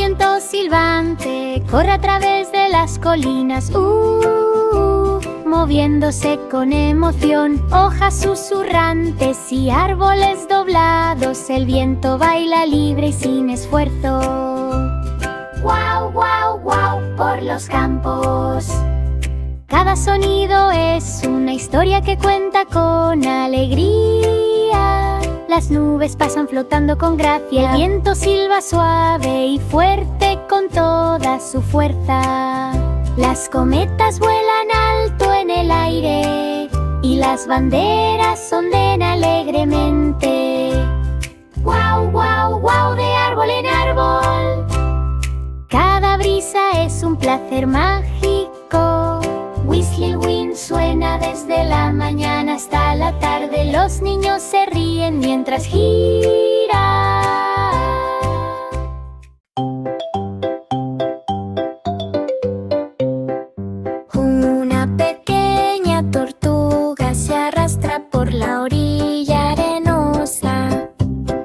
viento silbante corre a través de las colinas, moviéndose con emoción. Hojas susurrantes y árboles doblados, el viento baila libre y sin esfuerzo. Guau, guau, guau por los campos. Cada sonido es una historia que cuenta con alegría. Las nubes pasan flotando con gracia. El viento silba suave y fuerte con toda su fuerza. Las cometas vuelan alto en el aire y las banderas ondean alegremente. Guau, guau, guau de árbol en árbol. Cada brisa es un placer mágico. Whistling Wind suena desde la mañana hasta la tarde. Los niños se ríen mientras gira. Una pequeña tortuga se arrastra por la orilla arenosa.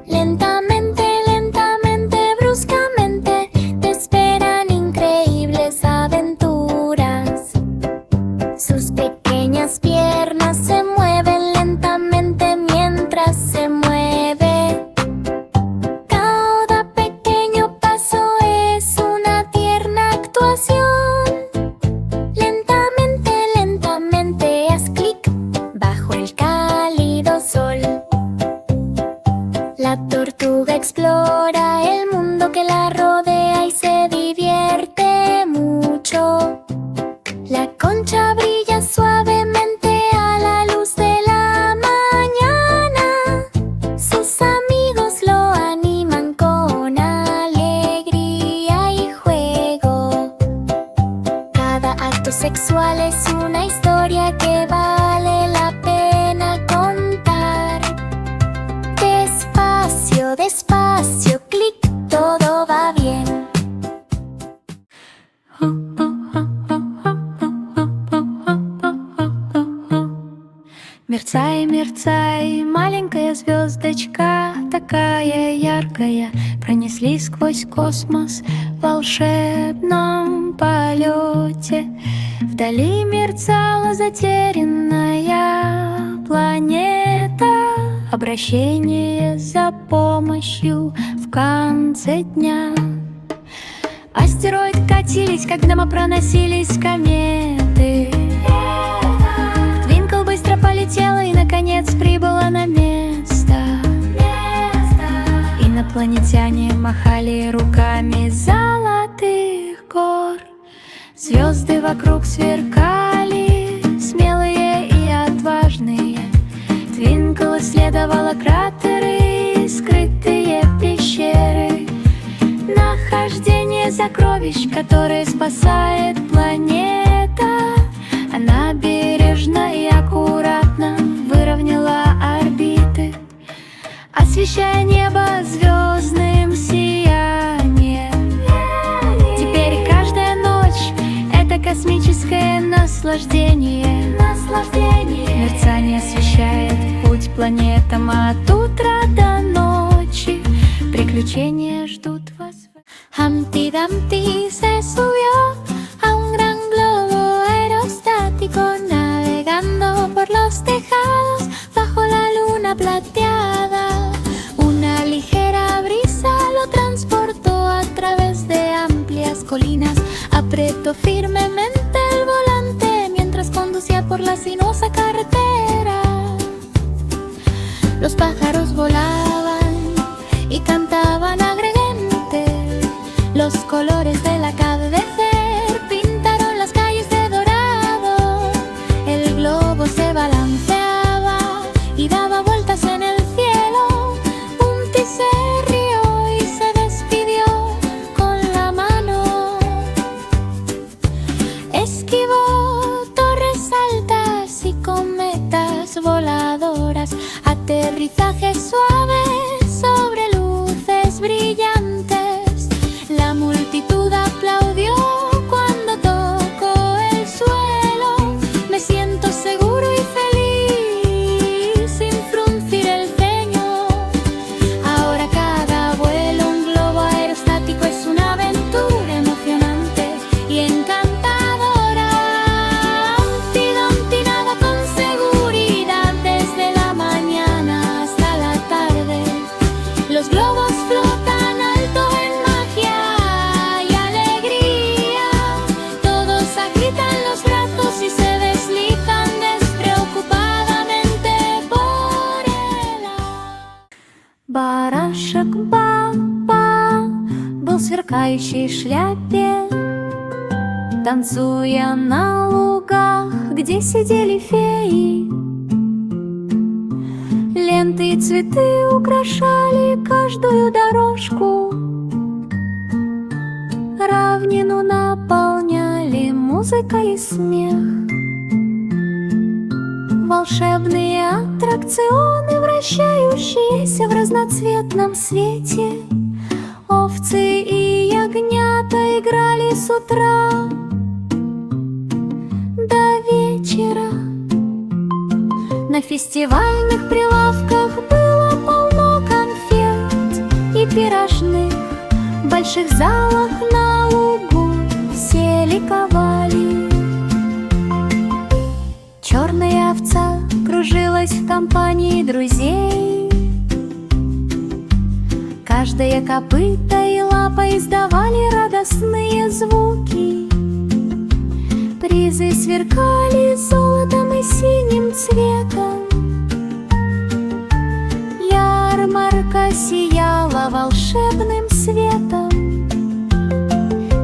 Lentamente, lentamente, bruscamente, te esperan increíbles aventuras. Sus pequeñas piernas se mueven lentamente mientras se mueve. Cada pequeño paso es una tierna actuación. Lentamente, lentamente, haz clic bajo el cálido sol. La tortuga explora el mundo que la rodea y se divierte mucho. La concha brilla suavemente a la luz de la mañana. Sus amigos lo animan con alegría y juego. Cada acto sexual es una historia que vale la pena contar. Despacio, despacio, clic, todo va bien. Мерцай, мерцай, маленькая звездочка, такая яркая, пронеслись сквозь космос в волшебном полете. Вдали мерцала затерянная планета. Обращение за помощью в конце дня. Астероид катились, как мимо проносились кометы. Твинкл быстро полетела и, наконец, прибыла на место. Инопланетяне махали руками золотых гор. Звезды вокруг сверкали, смелые и отважные. Твинкл исследовала кратеры, скрытые пещеры. Нахождение сокровищ, которые спасает планета. Она бережно и аккуратно выровняла орбиты, освещая небо звездным сиянием. Теперь каждая ночь — это космическое наслаждение. Мерцание освещает путь планетам от утра до ночи. Приключения ждут вас. Humpty Dumpty se subió a un gran globo aerostático, navegando por los tejados bajo la luna plateada. Una ligera brisa lo transportó a través de amplias colinas. Apretó firmemente el volante mientras conducía por la sinuosa carretera. Los pájaros volaban y cantaban alegremente. Los colores del atardecer pintaron las calles de dorado. El globo se balanceaba y daba vueltas en el cielo. Humpty se rió y se despidió con la mano. Esquivó torres altas y cometas voladoras. Aterrizaje suave sobre luces brillantes. La multitud Барашек Ба-ба был в сверкающей шляпе, танцуя на лугах, где сидели феи. Ленты и цветы украшали каждую дорожку, равнину наполняли музыка и смех. Волшебные аттракционы, вращающиеся в разноцветном свете. Овцы и ягнята играли с утра до вечера. На фестивальных прилавках было полно конфет и пирожных. В больших залах на лугу все ликовали. Черная овца кружилась в компании друзей. Каждое копыто и лапа издавали радостные звуки. Призы сверкали золотом и синим цветом. Ярмарка сияла волшебным светом.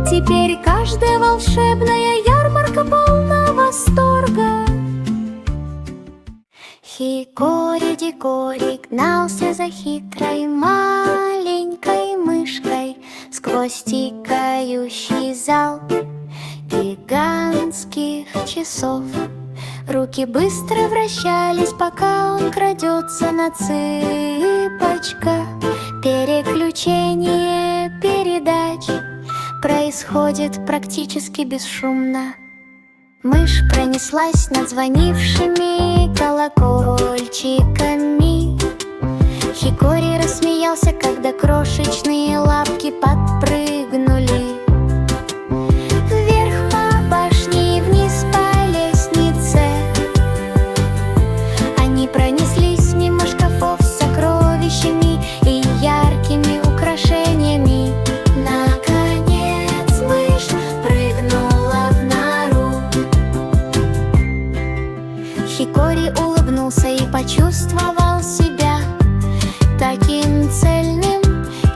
Теперь каждая волшебная ярмарка полна восторга. Хикори-дикори гнался за хитрой маленькой мышкой сквозь тикающий зал гигантских часов. Руки быстро вращались, пока он крадется на цыпочках. Переключение передач происходит практически бесшумно. Мышь пронеслась над звонившими колокольчиками. Хикори рассмеялся, когда крошечные лапки подпрыгнули. Вверх по башне и вниз по лестнице. Они пронеслись мимо шкафов с сокровищами и яркими украшениями. Наконец мышь прыгнула в нору. Хикори улыбнулся и почувствовал себя таким цельным.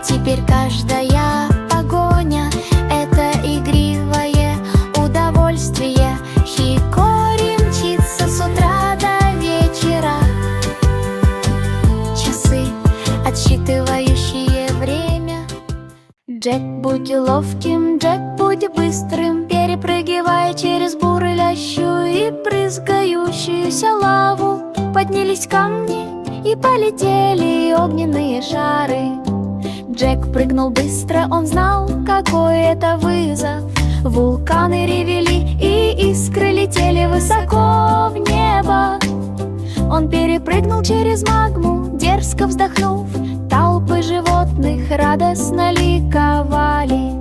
Теперь каждая погоня — это игривое удовольствие. Хикори мчится с утра до вечера. Часы, отсчитывающие время. Джек, будь ловким, Джек, будь быстрым, перепрыгивая через бурлящую и брызгающуюся лаву. Поднялись камни и полетели огненные шары. Джек прыгнул быстро, он знал, какой это вызов. Вулканы ревели и искры летели высоко в небо. Он перепрыгнул через магму, дерзко вздохнув. Толпы животных радостно ликовали.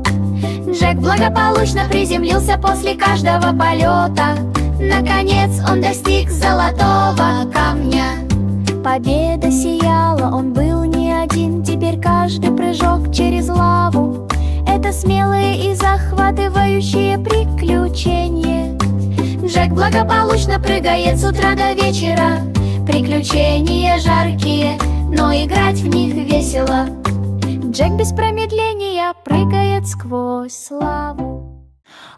Джек благополучно приземлился после каждого полета. Наконец он достиг золотого камня. Победа сияла, он был не один. Теперь каждый прыжок через лаву — это смелые и захватывающие приключения. Джек благополучно прыгает с утра до вечера. Приключения жаркие, но играть в них весело. Джек без промедления прыгает сквозь славу.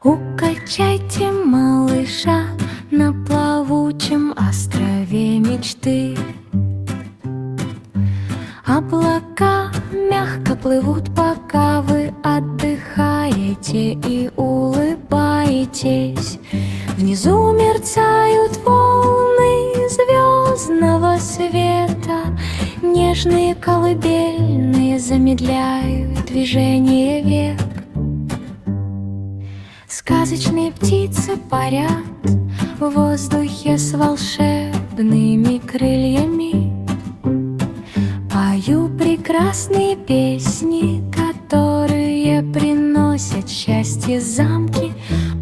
Укачайте малыша на плавучем острове мечты. Облака мягко плывут, пока вы отдыхаете и улыбаетесь. Внизу мерцают волны звездного света. Нежные колыбельные замедляют движение век. Сказочные птицы парят в воздухе с волшебными крыльями. Пою прекрасные песни, которые приносят счастье. Замки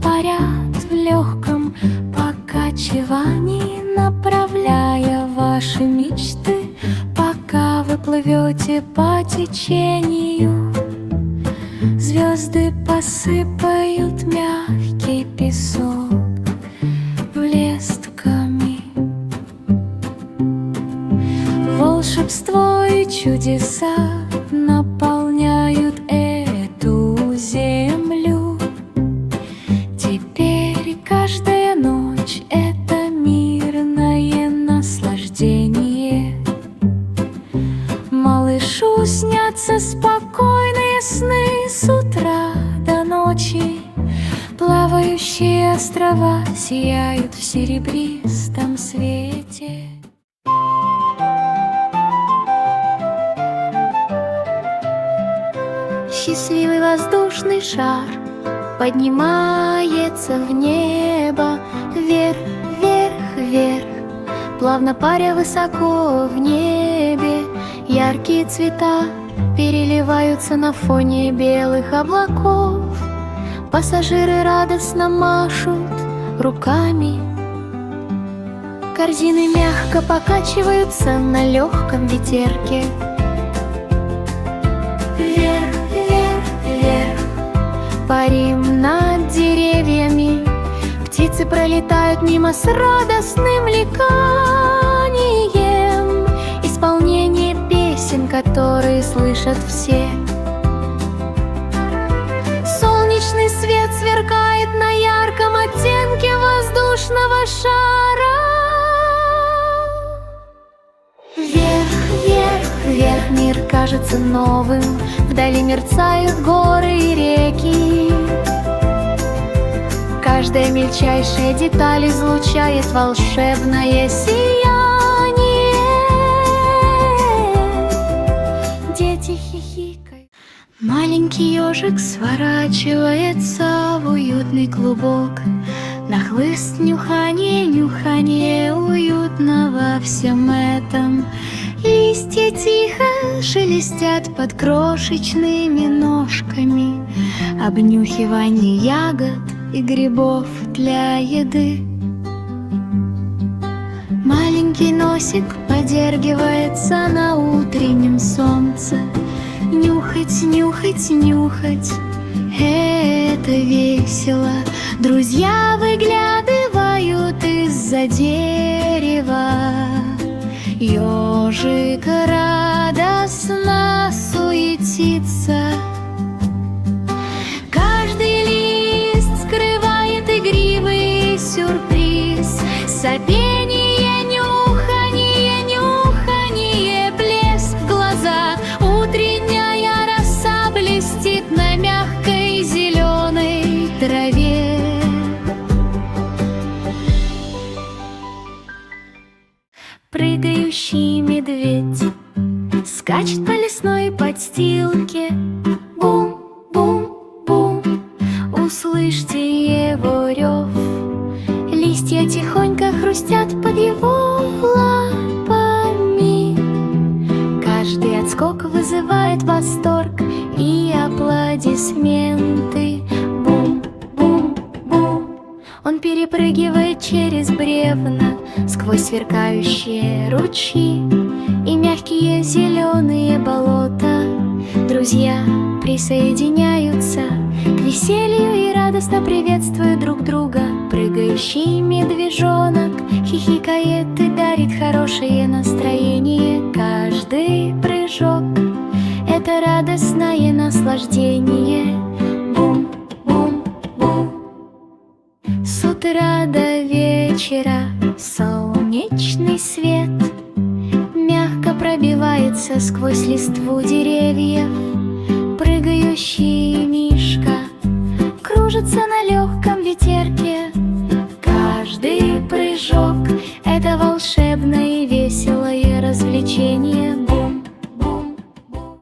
парят в легком покачивании, направляя ваши мечты, пока вы плывете по течению. Звезды посыпают мягкий песок блестками. Волшебные Волшебство и чудеса наполняют эту землю. Теперь каждая ночь — это мирное наслаждение. Малышу снятся спокойные сны с утра до ночи. Плавающие острова сияют в серебристом свете. Счастливый воздушный шар поднимается в небо, вверх, вверх, вверх, плавно паря высоко в небе. Яркие цвета переливаются на фоне белых облаков. Пассажиры радостно машут руками. Корзины мягко покачиваются на легком ветерке. Вверх, вверх, вверх, парим над деревьями. Птицы пролетают мимо с радостным ликанием. Исполнение песен, которые слышат все. Солнечный свет сверкает на ярком оттенке воздушного шара. Вверх, вверх, вверх мир кажется новым. Вдали мерцают горы и реки. Каждая мельчайшая деталь излучает волшебное сияние. Дети хихикают. Маленький ежик сворачивается в уютный клубок. Нахлыст нюхание, нюхание, уютно во всем этом. Листья тихо шелестят под крошечными ножками. Обнюхивание ягод и грибов для еды. Маленький носик подергивается на утреннем солнце. Нюхать, нюхать, нюхать — это весело. Друзья выглядывают из-за дерева. Ёжик радостно суетится. Каждый лист скрывает игривый сюрприз. Сопение, нюхание, нюхание, блеск в глазах. Утренняя роса блестит на мягкой зеленой траве. Прыгающий медведь скачет по лесной подстилке. Бум, бум, бум, услышьте его рев. Листья тихонько хрустят под его лапами. Каждый отскок вызывает восторг и аплодисменты. Бум, бум, бум. Он перепрыгивает через бревна, сквозь сверкающие ручьи и мягкие зеленые болота. Друзья присоединяются к веселью и радостно приветствуют друг друга. Прыгающий медвежонок хихикает и дарит хорошее настроение. Каждый прыжок — это радостное наслаждение. Бум, бум, бум. С утра до вечера солнечный свет мягко пробивается сквозь листву деревьев. Прыгающий мишка кружится на легком ветерке. Каждый прыжок — это волшебное и веселое развлечение. Бум, бум, бум.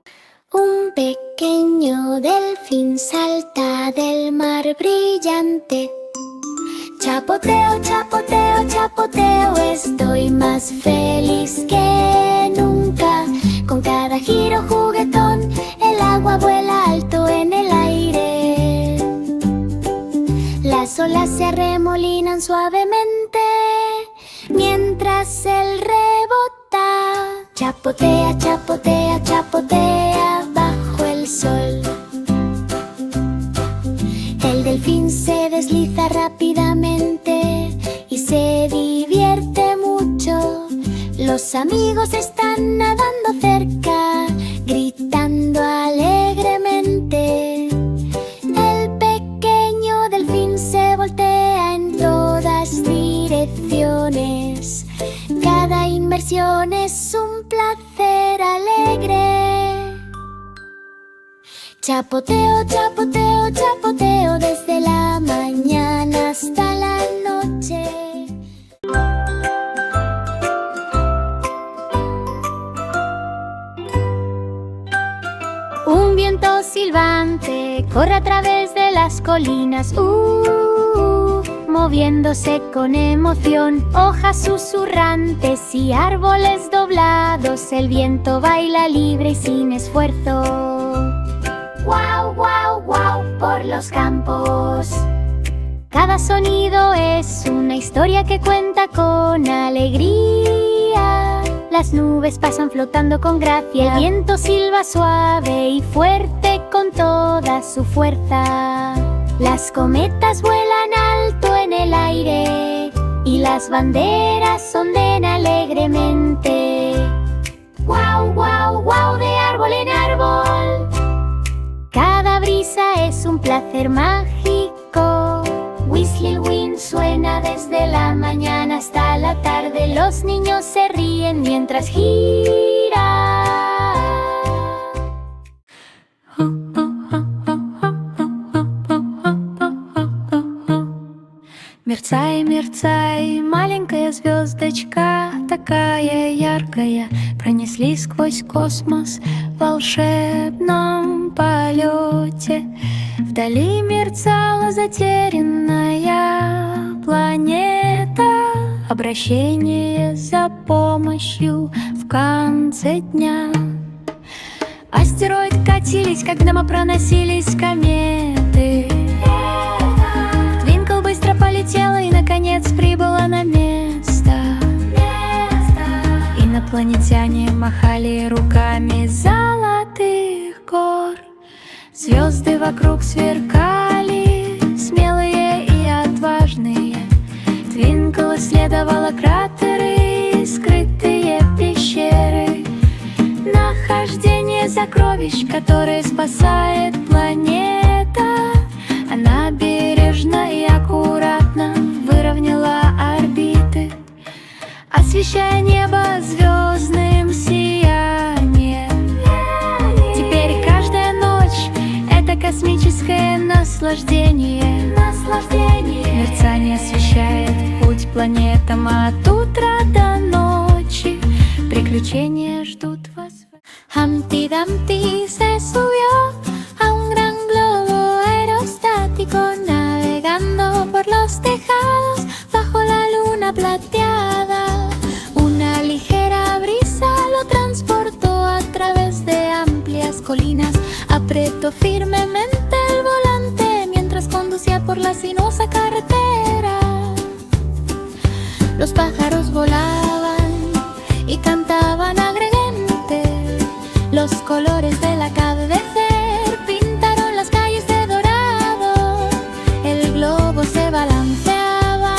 Un pequeño delfín salta del mar brillante. Chapoteo, chapoteo, chapoteo, estoy más feliz que nunca. Con cada giro juguetón, el agua vuela alto en el aire. Las olas se arremolinan suavemente mientras él rebota. Chapotea, chapotea, chapotea bajo el sol. El delfín se desliza rápidamente y se divierte mucho. Los amigos están nadando cerca, gritando alegremente. El pequeño delfín se voltea en todas direcciones. Cada inmersión es un placer alegre. Chapoteo, chapoteo, chapoteo desde la mañana hasta la noche. Un viento silbante corre a través de las colinas, moviéndose con emoción. Hojas susurrantes y árboles doblados, el viento baila libre y sin esfuerzo. Guau, guau, guau por los campos. Cada sonido es una historia que cuenta con alegría. Las nubes pasan flotando con gracia. El viento silba suave y fuerte con toda su fuerza. Las cometas vuelan alto en el aire y las banderas ondean alegremente. Guau, guau, guau de árbol en árbol. Cada brisa es un placer mágico. Whistle Wind suena desde la mañana hasta la tarde. Los niños se ríen mientras gira. Мерцай, мерцай, маленькая звездочка, такая яркая, пронеслись сквозь космос в волшебном полете. Вдали мерцала затерянная планета. Обращение за помощью в конце дня. Астероид катились, как дома проносились кометы. Твинкл быстро полетела и, наконец, прибыла на место. Инопланетяне махали руками золотых гор. Звезды вокруг сверкали, смелые и отважные. Твинкл исследовала кратеры, скрытые пещеры. Нахождение сокровищ, которые спасает планета. Она бережно и аккуратно выровняла орбиты, освещая небо звездным сиянием. Теперь каждая ночь — это космическое наслаждение. Мерцание освещает путь планетам от утра до ночи. Приключения ждут вас. Humpty Dumpty se subió a un gran globo aerostático, navegando por los tejados bajo la luna plateada. Una ligera brisa lo transportó a través de amplias colinas. Apretó firmemente el volante mientras conducía por la sinuosa carretera. Los pájaros volaban y cantaban alegremente. Los colores del atardecer pintaron las calles de dorado. El globo se balanceaba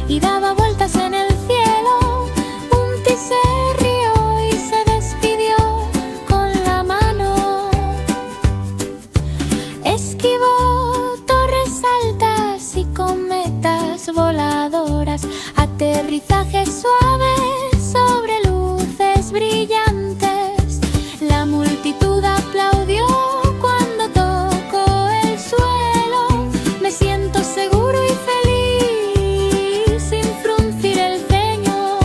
y daba vueltas en el cielo. Humpty se rió y se despidió con la mano. Esquivó torres altas y cometas voladoras. Aterrizaje suave sobre luces brillantes. La multitud aplaudió cuando tocó el suelo. Me siento seguro y feliz sin fruncir el ceño.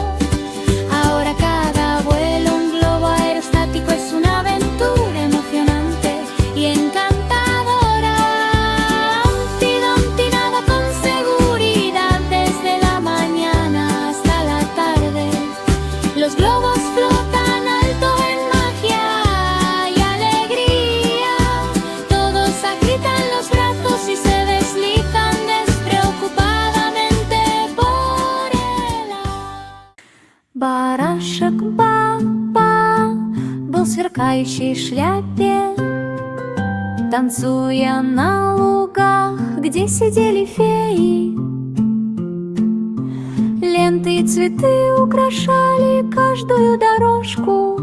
Ahora cada vuelo un globo aerostático es una aventura emocionante y encantadora. Humpty Dumpty nada con seguridad desde la mañana hasta la tarde. Los globos flotan alto en magia y alegría. Todos agitan los brazos y se deslizan despreocupadamente por el agua. Барашек Баба был в сверкающей шляпе, танцуя на лугах, где сидели феи. ленты и цветы украшали каждую дорожку.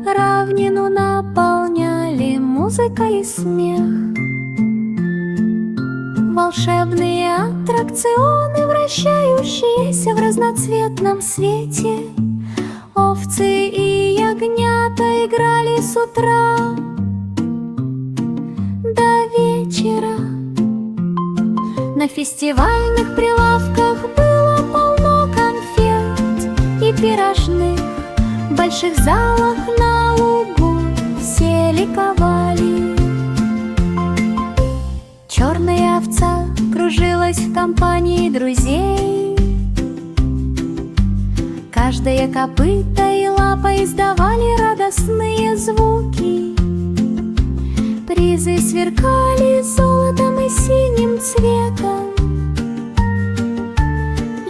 Равнину наполняли музыка и смех. Волшебные аттракционы, вращающиеся в разноцветном свете. Овцы и ягнята играли с утра до вечера. На фестивальных прилавках было полно конфет и пирожных. В больших залах на лугу все ликовали. Черная овца кружилась в компании друзей. Каждое копыто и лапа издавали радостные звуки. Призы сверкали золотом и синим цветом.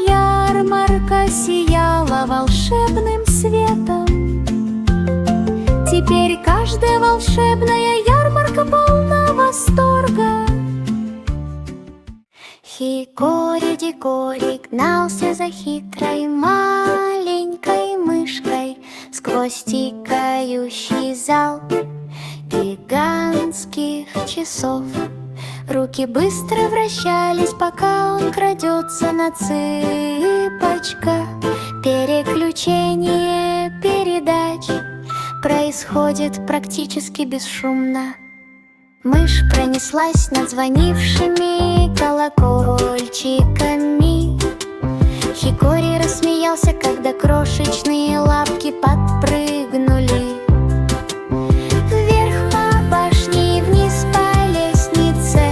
Ярмарка сияла волшебным светом. Теперь каждая волшебная ярмарка полна восторга. Хикори-дикори гнался за хитрой маленькой мышкой сквозь тикающий зал гигантских часов. Руки быстро вращались, пока он крадется на цыпочках. Переключение передач происходит практически бесшумно. Мышь пронеслась над звонившими колокольчиками. Хикори рассмеялся, когда крошечные лапки подпрыгнули. Вверх по башне и вниз по лестнице.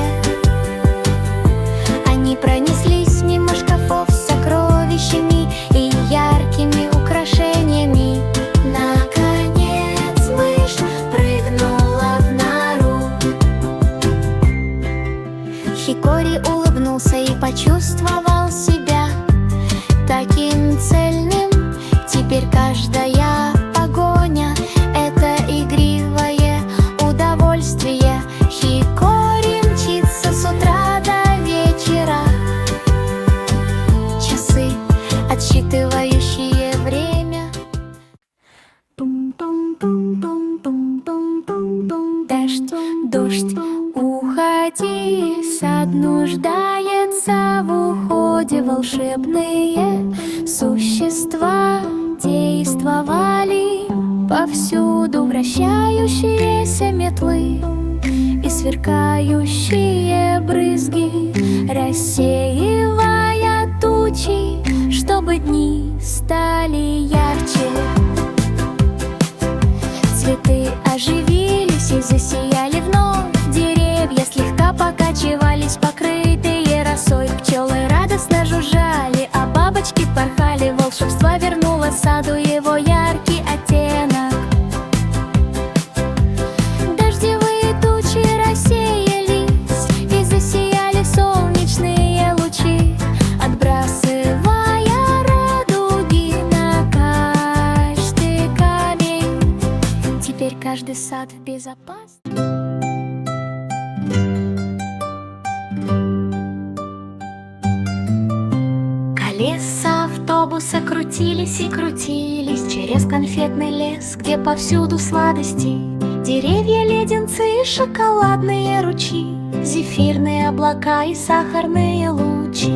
Они пронеслись мимо шкафов с сокровищами и яркими украшениями. Наконец мышь прыгнула в нору. Хикори улыбнулся и почувствовал себя таким цельным. Теперь каждая погоня — это игривое удовольствие. Хикори мчится с утра до вечера. Часы, отсчитывающие время. Дождь, уходи, сад нуждается в уходе. Волшебные существа действовали повсюду. Вращающиеся метлы и сверкающие брызги, рассеивая тучи, чтобы дни стали ярче. Цветы оживились и засияли вновь. Деревья слегка покачивались, покрытые росой. Пчелы радостно жужжали, а бабочки порхали. Волшебство вернуло саду его яркий оттенок. Дождевые тучи рассеялись и засияли солнечные лучи, отбрасывая радуги на каждый камень. Теперь каждый сад в безопасности. Колеса автобуса крутились и крутились через конфетный лес, где повсюду сладости. Деревья, леденцы и шоколадные ручьи, зефирные облака и сахарные лучи.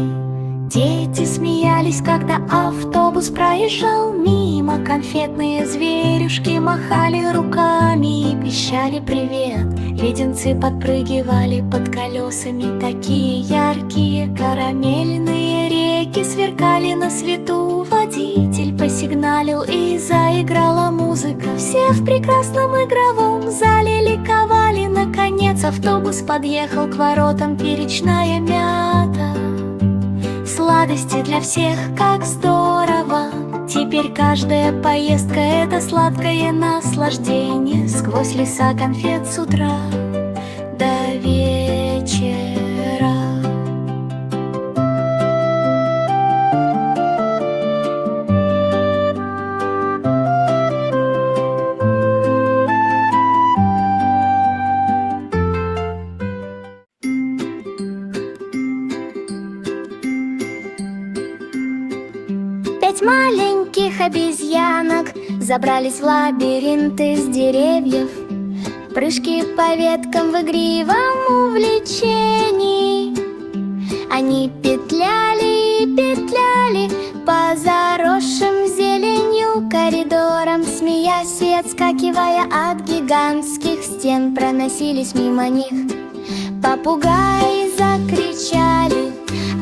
Дети смеялись, когда автобус проезжал мимо. Конфетные зверюшки махали руками и пищали привет. Леденцы подпрыгивали под колесами, такие яркие. Карамельные реки сверкали на свету. Водитель посигналил и заиграла музыка. Все в прекрасном игровом зале ликовали. Наконец автобус подъехал к воротам, перечная мята. Сладости для всех, как здорово! Теперь каждая поездка — это сладкое наслаждение. Сквозь леса конфет с утра до вечера. маленьких обезьянок забрались в лабиринт из деревьев. Прыжки по веткам в игривом увлечении. Они петляли и петляли по заросшим зеленью коридорам, смеясь и отскакивая от гигантских стен, проносились мимо них. Попугаи закричали,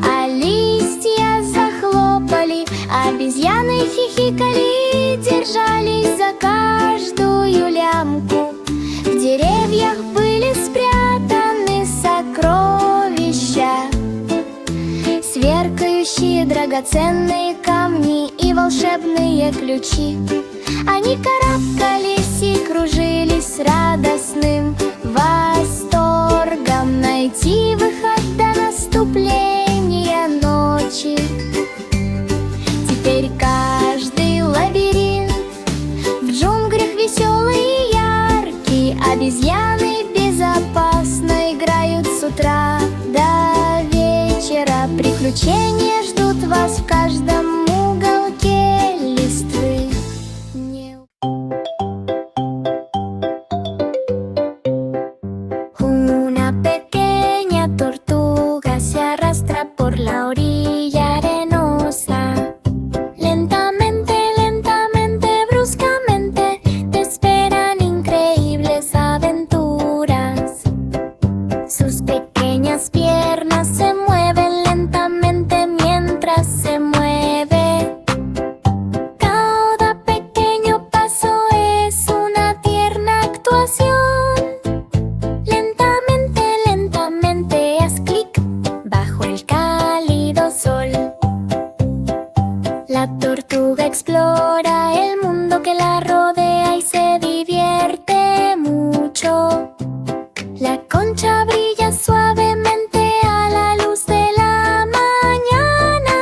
а листья захлопали, обезьяны хихикали и держались за каждую лямку. В деревьях были спрятаны сокровища, сверкающие драгоценные камни и волшебные ключи. Они карабкались и кружились с радостным восторгом найти выход до наступления ночи. Теперь каждый лабиринт в джунглях веселый и яркий. Обезьяны безопасно играют с утра до вечера. Приключения ждут вас в каждом уголке листвы. Una pequeña tortuga se arrastra por la orilla arenosa. Lentamente, lentamente, bruscamente, te esperan increíbles aventuras. Sus pequeñas piernas se mueven lentamente mientras se mueve. Cada pequeño paso es una tierna actuación. Lentamente, lentamente, haz clic bajo el cálido sol. La tortuga explora el mundo que la rodea y se divierte mucho. La concha brilla suavemente a la luz de la mañana.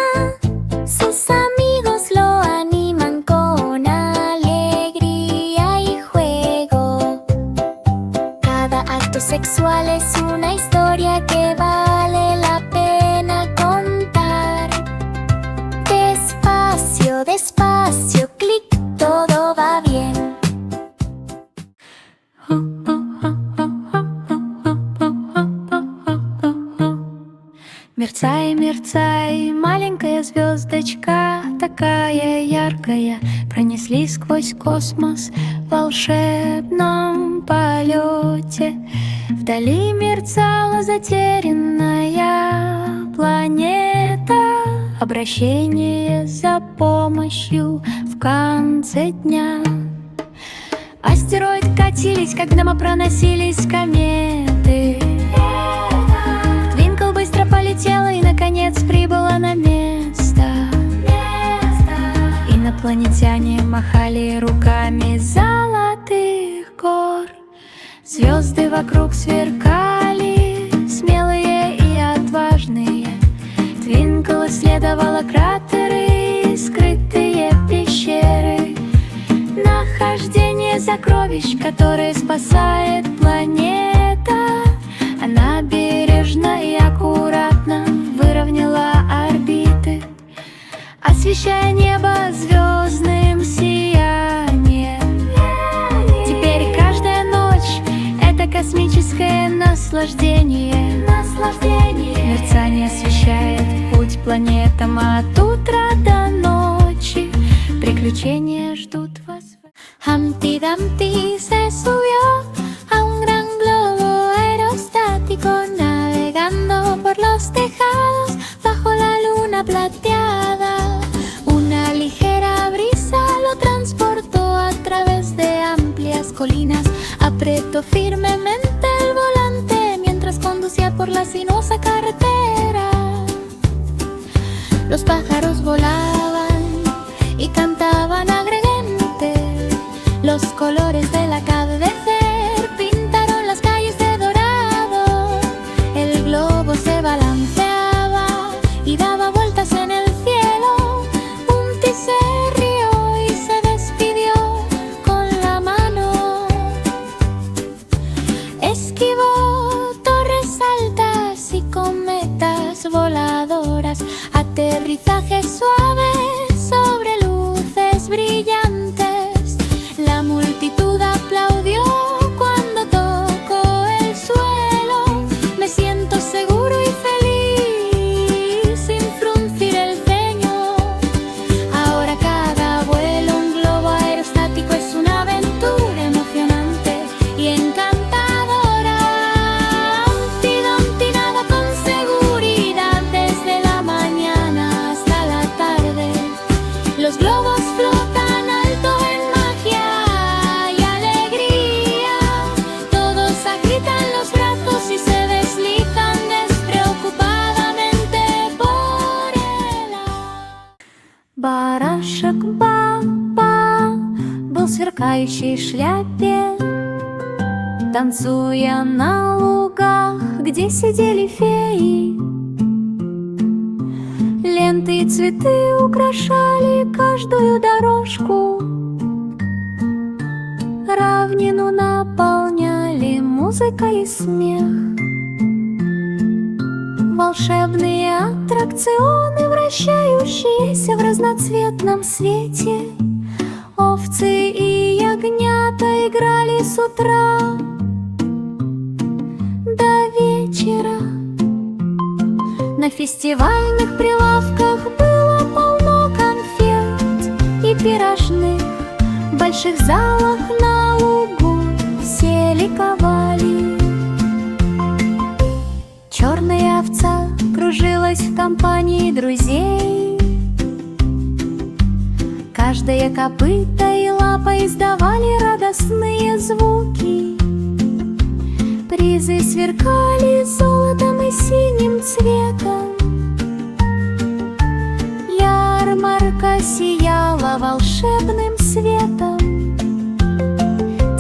Sus amigos lo animan con alegría y juego. Cada acto sexual es una historia que vale la pena contar. Despacio, despacio, clic, todo va bien. Мерцай, мерцай, маленькая звездочка, такая яркая, пронеслись сквозь космос в волшебном полете. Вдали мерцала затерянная планета, обращение за помощью в конце дня. Астероид катились, как мимо проносились кометы. Твинкл быстро полетела и, наконец, прибыла на место. Инопланетяне махали руками золотых гор. Звезды вокруг сверкали, смелые и отважные. Твинкл исследовала кратеры, скрытые пещеры. Нахождение сокровищ, которые спасает планета. Она бережно и аккуратно выровняла орбиты, освещая небо звездным сиянием. Теперь каждая ночь — это космическое наслаждение. Мерцание освещает путь планетам от утра до ночи. Приключения ждут вас. Humpty Dumpty se subió a un gran globo aerostático, navegando por los tejados bajo la luna plateada. Una ligera brisa lo transportó a través de amplias colinas. Apretó firmemente el volante mientras conducía por la sinuosa carretera. Los pájaros volaban y cantaban alegremente. Los colores del atardecer pintaron las calles de dorado. El globo se balanceaba y daba vueltas en el cielo. Humpty se rió y se despidió con la mano. Esquivó torres altas y cometas voladoras. Aterrizaje suave sobre el Барашек Баба был в сверкающей шляпе, танцуя на лугах, где сидели феи. Ленты и цветы украшали каждую дорожку, равнину наполняли музыка и смех. Волшебные аттракционы, вращающиеся в разноцветном свете. Овцы и ягнята играли с утра до вечера. На фестивальных прилавках было полно конфет и пирожных. В больших залах на лугу все ликовали. Черная овца кружилась в компании друзей. Каждое копыто и лапа издавали радостные звуки. Призы сверкали золотом и синим цветом. Ярмарка сияла волшебным светом.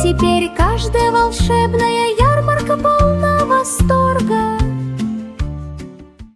Теперь каждая волшебная